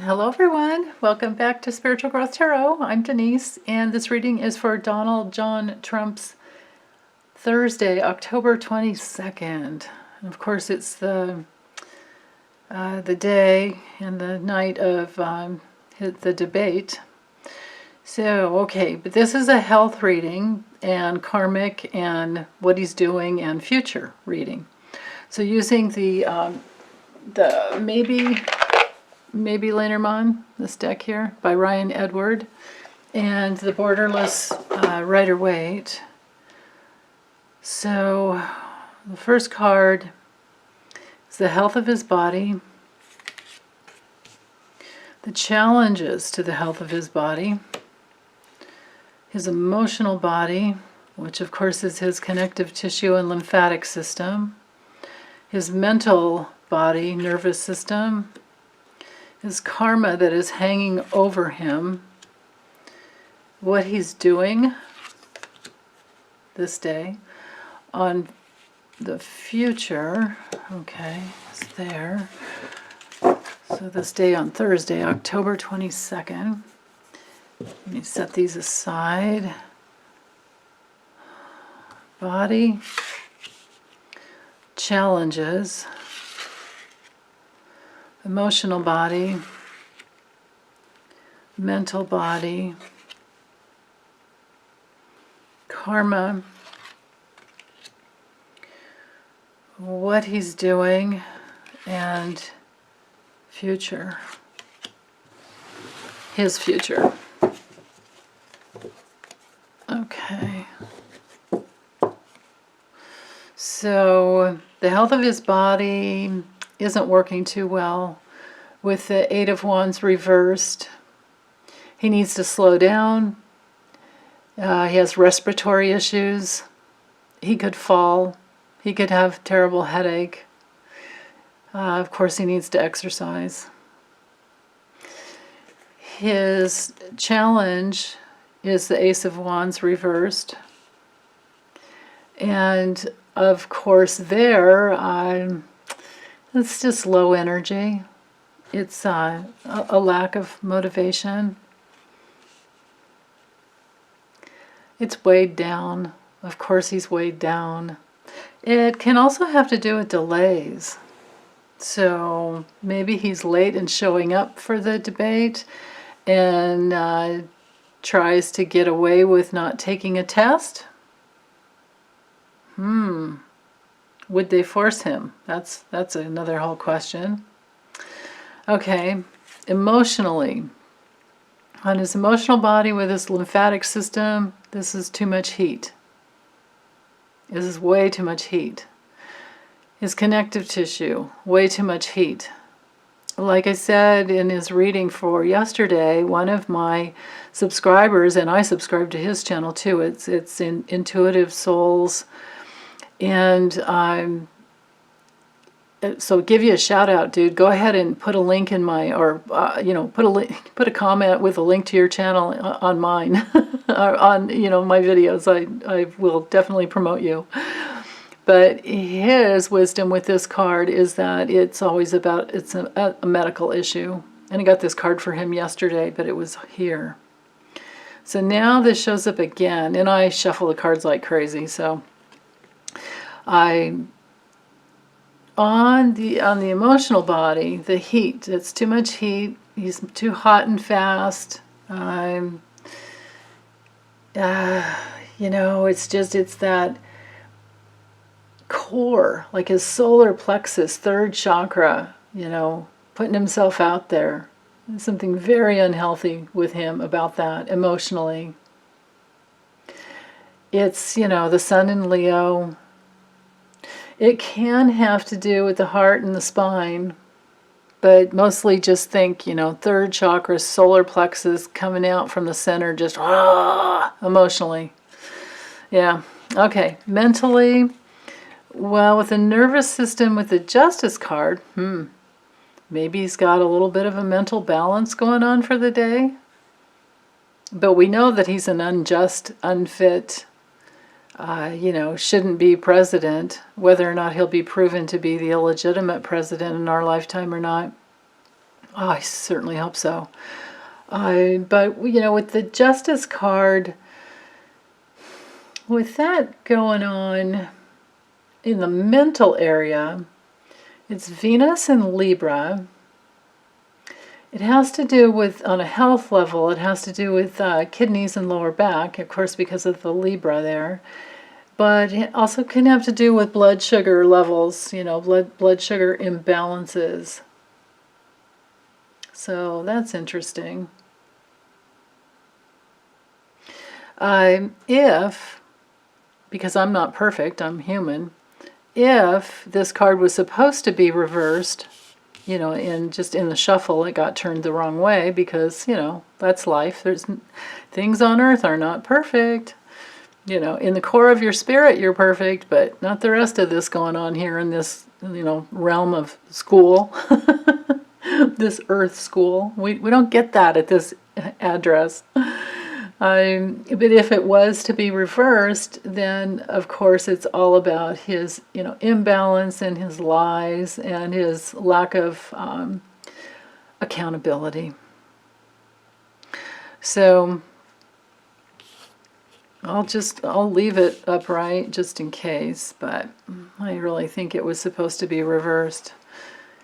Hello everyone, welcome back to Spiritual Growth Tarot. I'm Denise, and this reading is for Donald John Trump's Thursday, October 22nd. And of course, it's the day and the night of the debate. So, okay, but this is a health reading and karmic and what he's doing and future reading. So using the Maybe Lenormand, this deck here, by Ryan Edward, and the Borderless Rider Waite. So, the first card is the health of his body, the challenges to the health of his body, his emotional body, which of course is his connective tissue and lymphatic system, his mental body, nervous system, his karma that is hanging over him, what he's doing this day, on the future. Okay, it's there. So this day on Thursday, October 22nd. Let me set these aside. Body, challenges, emotional body, mental body, karma, what he's doing, and future. His future. Okay. So the health of his body isn't working too well with the Eight of Wands reversed. He needs to slow down. He has respiratory issues. He could fall. He could have terrible headache. Of course, he needs to exercise. His challenge is the Ace of Wands reversed. And of course there, it's just low energy. It's a lack of motivation. It's weighed down. Of course he's weighed down. It can also have to do with delays. So maybe he's late in showing up for the debate and tries to get away with not taking a test. Would they force him? That's another whole question. Okay, emotionally. On his emotional body with his lymphatic system, this is too much heat. This is way too much heat. His connective tissue, way too much heat. Like I said in his reading for yesterday, one of my subscribers, and I subscribe to his channel too, it's in Intuitive Souls, and so give you a shout out, dude. Go ahead and put a link in my, or put a comment with a link to your channel on mine, or on my videos. I will definitely promote you. But his wisdom with this card is that it's always about, it's a medical issue. And I got this card for him yesterday, but it was here. So now this shows up again, and I shuffle the cards like crazy. So on the emotional body, the heat, it's too much heat. He's too hot and fast. It's that core, like his solar plexus, third chakra, putting himself out there. There's something very unhealthy with him about that emotionally. It's, the sun in Leo. It can have to do with the heart and the spine, but mostly just think, third chakra, solar plexus coming out from the center, just emotionally. Yeah, okay. Mentally, well, with the nervous system, with the Justice card, maybe he's got a little bit of a mental balance going on for the day. But we know that he's an unjust, unfit, shouldn't be president, whether or not he'll be proven to be the illegitimate president in our lifetime or not. Oh, I certainly hope so. But, you know, with the Justice card, with that going on in the mental area, it's Venus and Libra. It has to do with, on a health level, it has to do with kidneys and lower back, of course, because of the Libra there. But it also can have to do with blood sugar levels, you know, blood sugar imbalances. So that's interesting. Because I'm not perfect, I'm human, if this card was supposed to be reversed, you know, just in the shuffle, it got turned the wrong way because, you know, that's life. Things on earth are not perfect. You know, in the core of your spirit, you're perfect, but not the rest of this going on here in this, you know, realm of school, this earth school. We don't get that at this address. But if it was to be reversed, then of course it's all about his, you know, imbalance and his lies and his lack of accountability. So I'll leave it upright just in case, but I really think it was supposed to be reversed.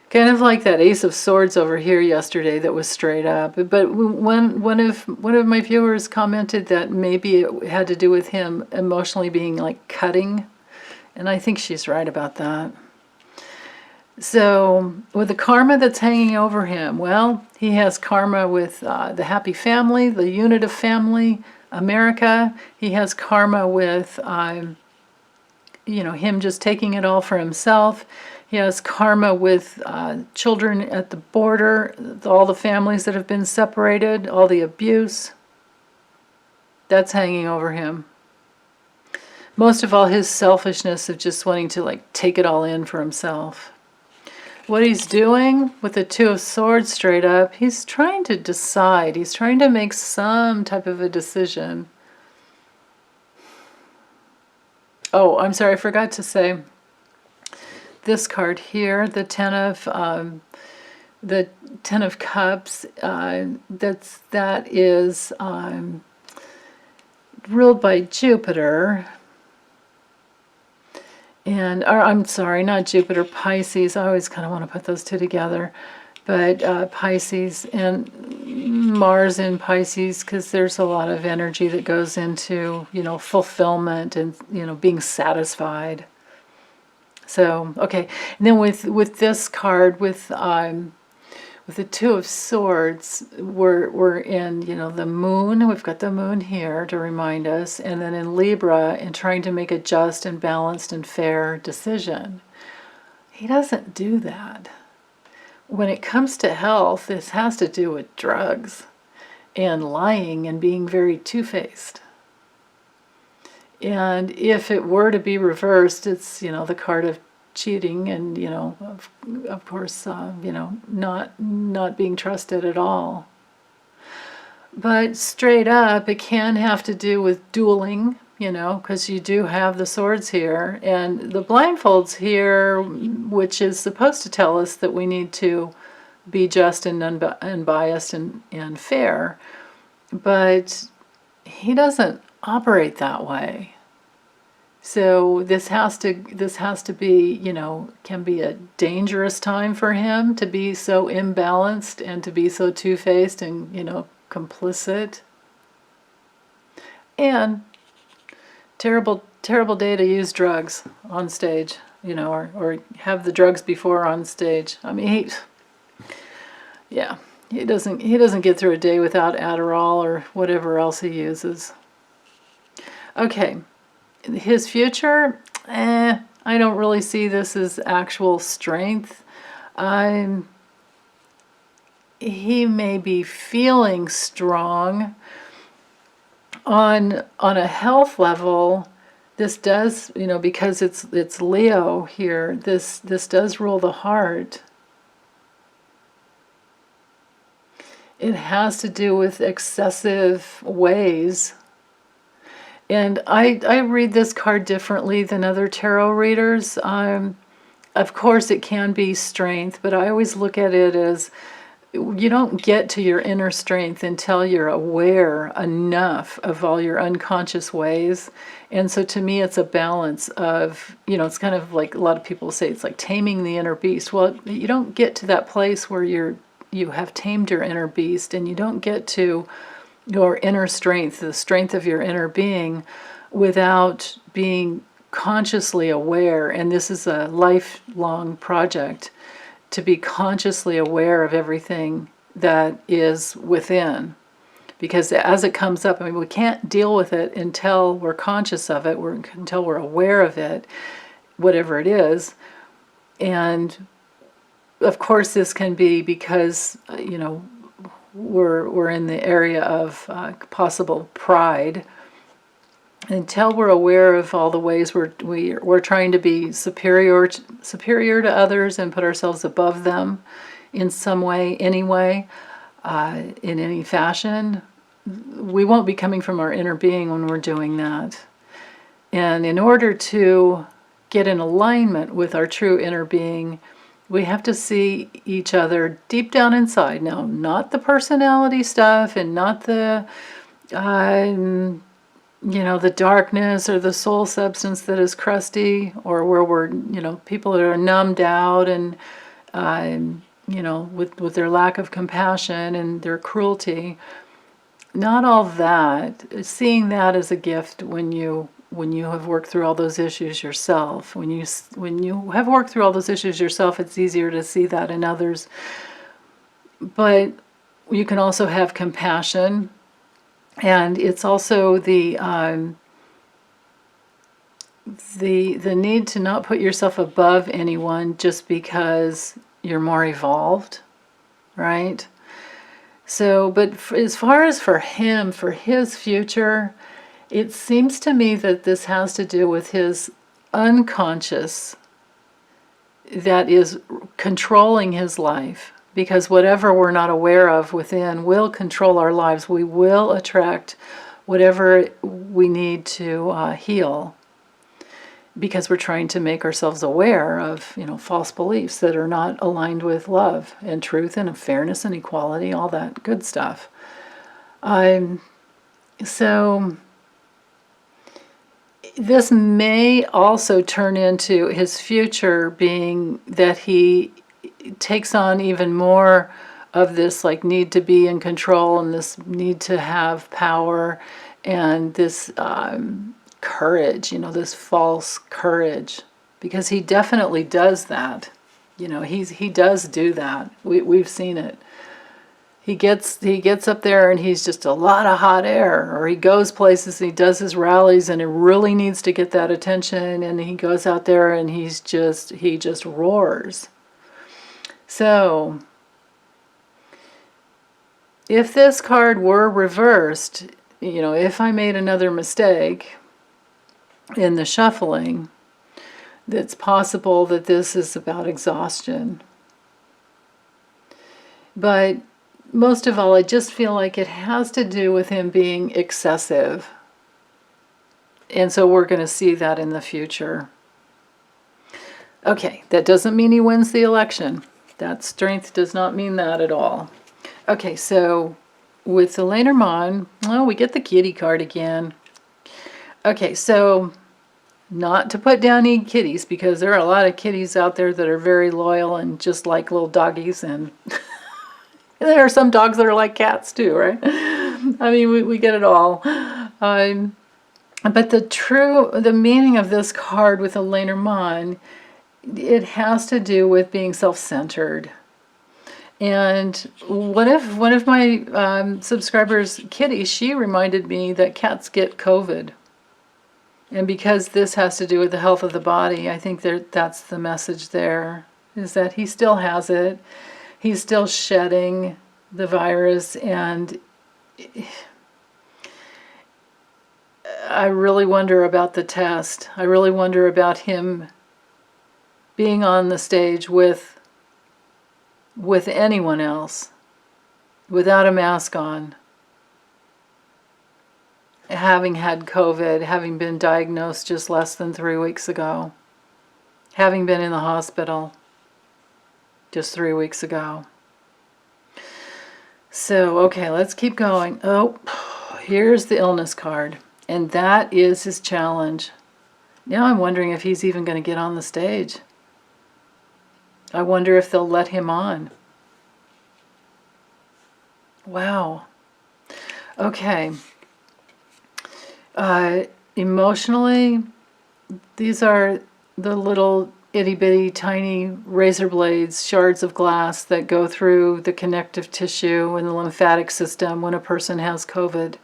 Kind of like that Ace of Swords over here yesterday that was straight up. But one of my viewers commented that maybe it had to do with him emotionally being like cutting, and I think she's right about that. So with the karma that's hanging over him, well, he has karma with the happy family, the unit of family, America. He has karma with, you know, him just taking it all for himself. He has karma with children at the border, all the families that have been separated, all the abuse. That's hanging over him. Most of all, his selfishness of just wanting to like take it all in for himself. What he's doing with the Two of Swords straight up, he's trying to decide. He's trying to make some type of a decision. Oh, I'm sorry, I forgot to say. This card here, the Ten of Cups, that is ruled by Jupiter, and I'm sorry, not Jupiter, Pisces. I always kind of want to put those two together, but Pisces and Mars in Pisces, because there's a lot of energy that goes into, you know, fulfillment and, you know, being satisfied. So, okay, and then with this card, with the Two of Swords, we're in, you know, the moon. We've got the moon here to remind us, and then in Libra, and trying to make a just and balanced and fair decision. He doesn't do that. When it comes to health, this has to do with drugs and lying and being very two-faced. And if it were to be reversed, it's, you know, the card of cheating and, you know, of course, you know, not being trusted at all. But straight up, it can have to do with dueling, you know, because you do have the swords here. And the blindfolds here, which is supposed to tell us that we need to be just and unbiased and fair. But he doesn't operate that way. So this has to be, you know, can be a dangerous time for him to be so imbalanced and to be so two-faced and, you know, complicit. And terrible day to use drugs on stage, you know, or have the drugs before on stage. I mean, he doesn't get through a day without Adderall or whatever else he uses. Okay. His future, I don't really see this as actual strength. He may be feeling strong. On a health level, this does, you know, because it's Leo here, this does rule the heart. It has to do with excessive ways. And I read this card differently than other tarot readers. Of course, it can be strength, but I always look at it as you don't get to your inner strength until you're aware enough of all your unconscious ways. And so to me, it's a balance of, it's kind of like a lot of people say, it's like taming the inner beast. Well, you don't get to that place where you have tamed your inner beast, and you don't get to your inner strength, the strength of your inner being, without being consciously aware. And this is a lifelong project, to be consciously aware of everything that is within. Because as it comes up, we can't deal with it until we're conscious of it, until we're aware of it, whatever it is. And of course, this can be because, we're in the area of possible pride. Until we're aware of all the ways we're trying to be superior to others and put ourselves above them in some way, anyway, in any fashion, we won't be coming from our inner being when we're doing that. And in order to get in alignment with our true inner being, we have to see each other deep down inside. Now, not the personality stuff, and not the the darkness or the soul substance that is crusty, or where we're, people that are numbed out and, with their lack of compassion and their cruelty. Not all that. Seeing that as a gift when you have worked through all those issues yourself. When you have worked through all those issues yourself, it's easier to see that in others. But you can also have compassion. And it's also the need to not put yourself above anyone just because you're more evolved, right? So, but as far as for him, for his future, it seems to me that this has to do with his unconscious that is controlling his life. Because whatever we're not aware of within will control our lives. We will attract whatever we need to heal, because we're trying to make ourselves aware of, false beliefs that are not aligned with love and truth and fairness and equality, all that good stuff. So this may also turn into his future being that he takes on even more of this need to be in control, and this need to have power, and this courage, this false courage, because he definitely does that. He does do that. We've seen it. He gets up there and he's just a lot of hot air, or he goes places and he does his rallies and he really needs to get that attention, and he goes out there and he just roars. So, if this card were reversed, if I made another mistake in the shuffling, it's possible that this is about exhaustion. But most of all, I just feel like it has to do with him being excessive. And so we're going to see that in the future. Okay, that doesn't mean he wins the election. That strength does not mean that at all. Okay, so with the Lenormand, we get the kitty card again. Okay, so not to put down any kitties, because there are a lot of kitties out there that are very loyal and just like little doggies, and there are some dogs that are like cats too, right? I mean, we get it all. But the meaning of this card with the Lenormand, it has to do with being self-centered. And one of my subscribers, Kitty, she reminded me that cats get COVID. And because this has to do with the health of the body, I think that's the message there, is that he still has it. He's still shedding the virus, and I really wonder about the test. I really wonder about him being on the stage with anyone else without a mask on, having had COVID, having been diagnosed just less than 3 weeks ago, having been in the hospital just 3 weeks ago. So, okay, let's keep going. Oh, here's the illness card. And that is his challenge. Now I'm wondering if he's even going to get on the stage. I wonder if they'll let him on. Wow. Okay. Emotionally, these are the little itty-bitty tiny razor blades, shards of glass that go through the connective tissue and the lymphatic system when a person has COVID,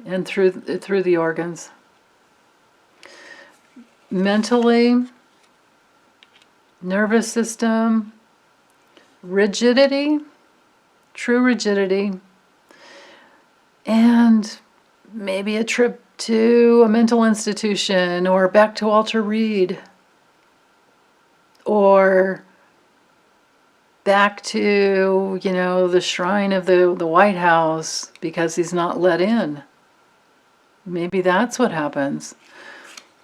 and through the organs. Mentally, nervous system, rigidity, true rigidity, and maybe a trip to a mental institution or back to Walter Reed or back to, the shrine of the White House because he's not let in. Maybe that's what happens.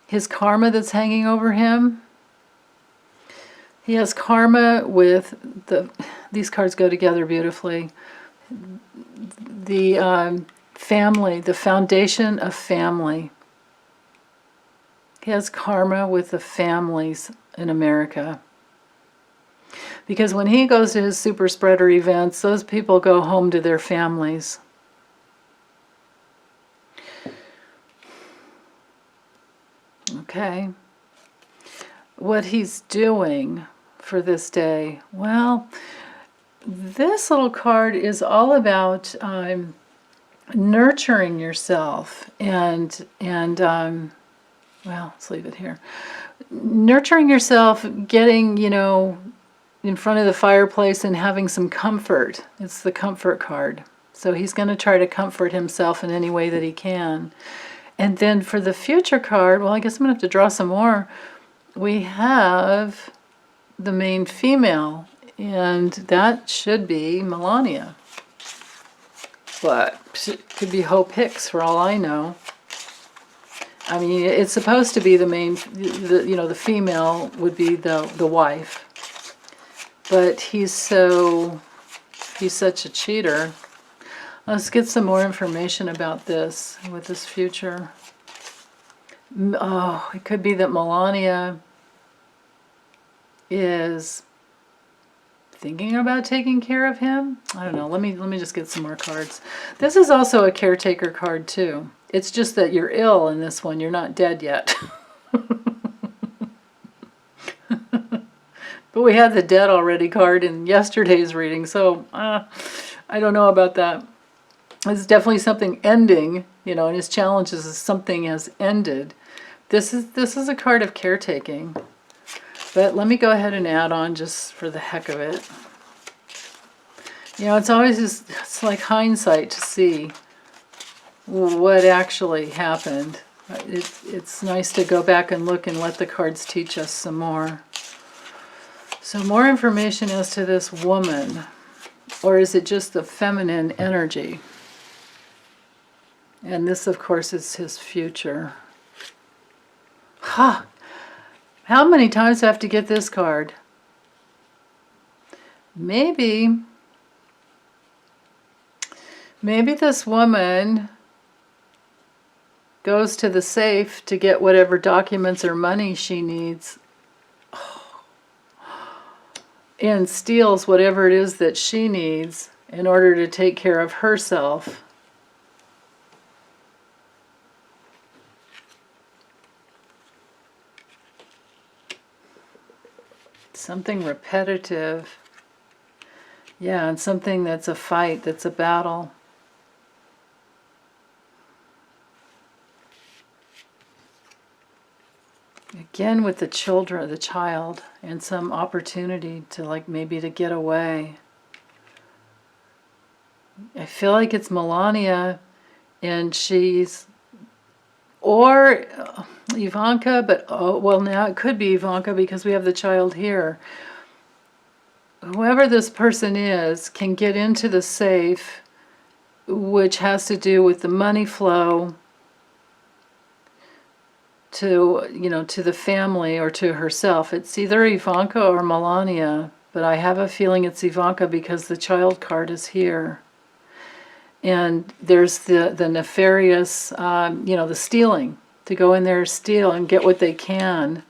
His karma that's hanging over him. He has karma with these cards go together beautifully. The family, the foundation of family. He has karma with the families in America. Because when he goes to his super spreader events, those people go home to their families. Okay. What he's doing for this day, well, this little card is all about nurturing yourself and well, let's leave it here. Nurturing yourself, getting, in front of the fireplace and having some comfort. It's the comfort card. So he's going to try to comfort himself in any way that he can. And then for the future card, well, I guess I'm going to have to draw some more. We have the main female, and that should be Melania. But it could be Hope Hicks for all I know. I mean, it's supposed to be the main, the female would be the wife. But he's such a cheater. Let's get some more information about this with this future. Oh, it could be that Melania is thinking about taking care of him. I don't know. Let me just get some more cards. This is also a caretaker card too. It's just that you're ill in this one. You're not dead yet. But we had the dead already card in yesterday's reading, so I don't know about that. It's definitely something ending, and his challenges is something has ended. This is a card of caretaking. But let me go ahead and add on just for the heck of it. It's always it's like hindsight to see what actually happened. It's nice to go back and look and let the cards teach us some more. So more information as to this woman, or is it just the feminine energy? And this, of course, is his future. Ha! How many times do I have to get this card? Maybe this woman goes to the safe to get whatever documents or money she needs and steals whatever it is that she needs in order to take care of herself. Something repetitive. Yeah, and something that's a fight, that's a battle. Again with the child, and some opportunity to maybe to get away. I feel like it's Melania, and she's, or Ivanka, but now it could be Ivanka because we have the child here. Whoever this person is can get into the safe, which has to do with the money flow to, to the family or to herself. It's either Ivanka or Melania. but I have a feeling it's Ivanka because the child card is here. And there's the nefarious, you know, the stealing, to go in there, steal, and get what they can.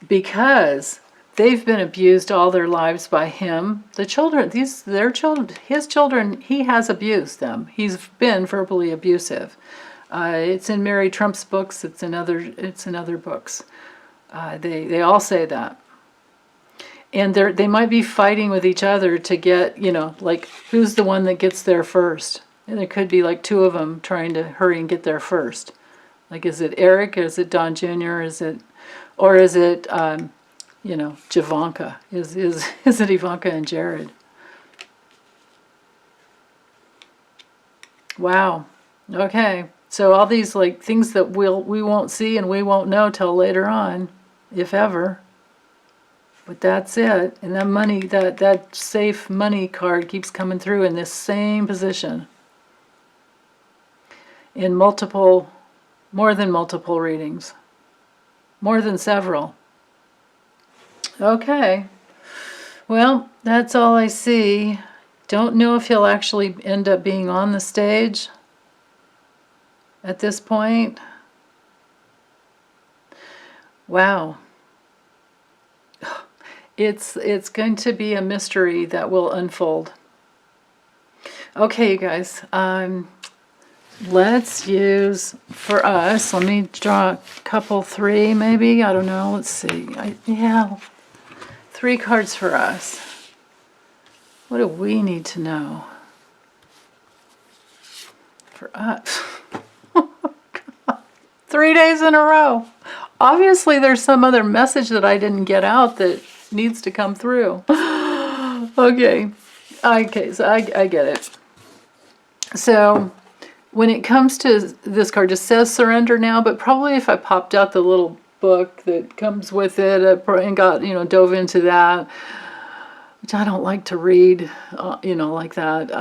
Because they've been abused all their lives by him. The children, their children, his children, he has abused them. He's been verbally abusive. It's in Mary Trump's books. It's in other books. They all say that. And they might be fighting with each other to get, you know, like, who's the one that gets there first? And there could be like two of them trying to hurry and get there first. Like, is it Eric? Is it Don Jr.? Is it you know, Javanka? Is it Ivanka and Jared? Wow. Okay. So all these like things that we won't see and we won't know till later on, if ever. But that's it. And that money, that safe money card keeps coming through in this same position. In multiple, more than multiple readings. More than several. Okay. Well, that's all I see. Don't know if he'll actually end up being on the stage at this point. Wow. It's going to be a mystery that will unfold. Okay, you guys. Let's use, for us, let me draw a couple, three maybe. I don't know. Let's see. Yeah. 3 cards for us. What do we need to know? For us. 3 days in a row. Obviously, there's some other message that I didn't get out that needs to come through. Okay. Okay, so I get it. So, when it comes to this card, it just says surrender now, but probably if I popped out the little book that comes with it and got, you know, dove into that, which I don't like to read, you know, like that,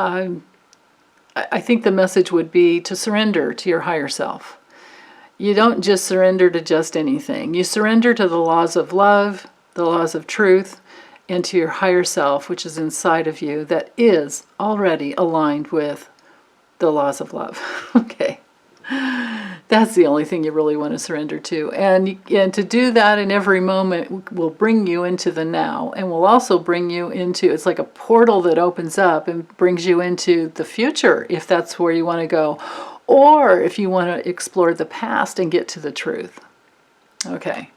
I think the message would be to surrender to your higher self. You don't just surrender to just anything. You surrender to the laws of love, the laws of truth, and to your higher self, which is inside of you, that is already aligned with the laws of love. Okay. That's the only thing you really want to surrender to. And to do that in every moment will bring you into the now, and will also bring you into, it's like a portal that opens up and brings you into the future, if that's where you want to go, or if you want to explore the past and get to the truth. Okay.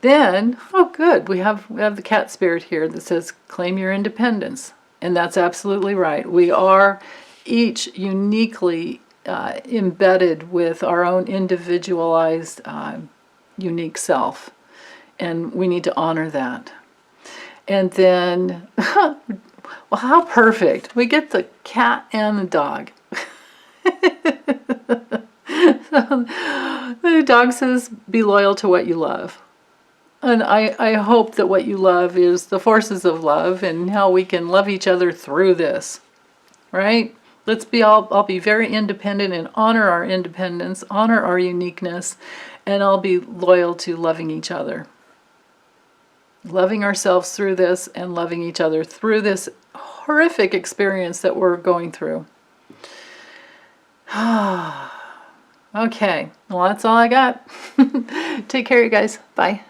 Then, oh good, we have the cat spirit here that says claim your independence. And that's absolutely right. We are each uniquely embedded with our own individualized, unique self. And we need to honor that. And then, well, how perfect. We get the cat and the dog. So, the dog says, be loyal to what you love. And I hope that what you love is the forces of love and how we can love each other through this. Right? I'll be very independent and honor our independence, honor our uniqueness, and I'll be loyal to loving each other. Loving ourselves through this and loving each other through this horrific experience that we're going through. Okay, well that's all I got. Take care, you guys. Bye.